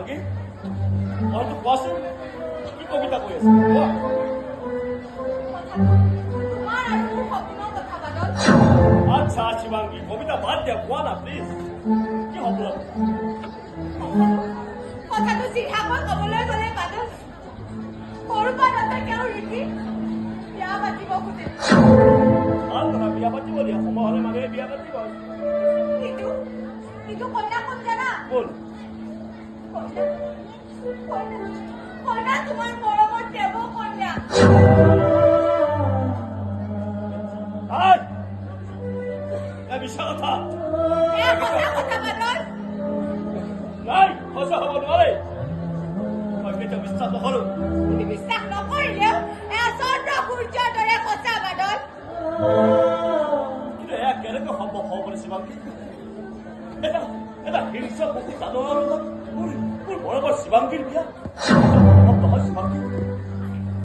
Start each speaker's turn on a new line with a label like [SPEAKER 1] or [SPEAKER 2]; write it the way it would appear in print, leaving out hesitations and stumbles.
[SPEAKER 1] শিৱাংগী মইতো কোৱাচোন কি কবিতা কৈ আছে কোৱা আচ্ছা শিৱাংগী কবিতা বাদ দিয়া কোৱা না প্লিজ কি হ'ব
[SPEAKER 2] কথাটো চিধাকৈ ক'বলৈ গ'লে বাদল সৰুপাততে তেওঁ ৰীতি বিয়া পাতিব খোজে
[SPEAKER 1] ভাল কথা বিয়া পাতিব দিয়া সময় হ'লে মানুহে বিয়া পাতিব
[SPEAKER 2] কিন্তু কন্যা কোন জানা
[SPEAKER 1] কোন
[SPEAKER 2] কন্যা তোমাৰ মৰমৰ দেৱ কন্যা
[SPEAKER 1] মিছা কথা
[SPEAKER 2] কথা বাদল
[SPEAKER 1] নাই সঁচা হ'ব নোৱাৰে মই কেতিয়াও বিশ্বাস নকৰোঁ
[SPEAKER 2] তুমি বিশ্বাস নকৰিলেও চন্দ্ৰ সূৰ্যৰ দৰে সঁচা বাদল
[SPEAKER 1] কিন্তু এয়া কেনেকৈ সম্ভৱ হ'ব বুলি শিৱাংগী এটা হিংস্ৰ জানোৱাৰৰ লগত মোৰ মৰমৰ শিৱাংগীৰ বিয়া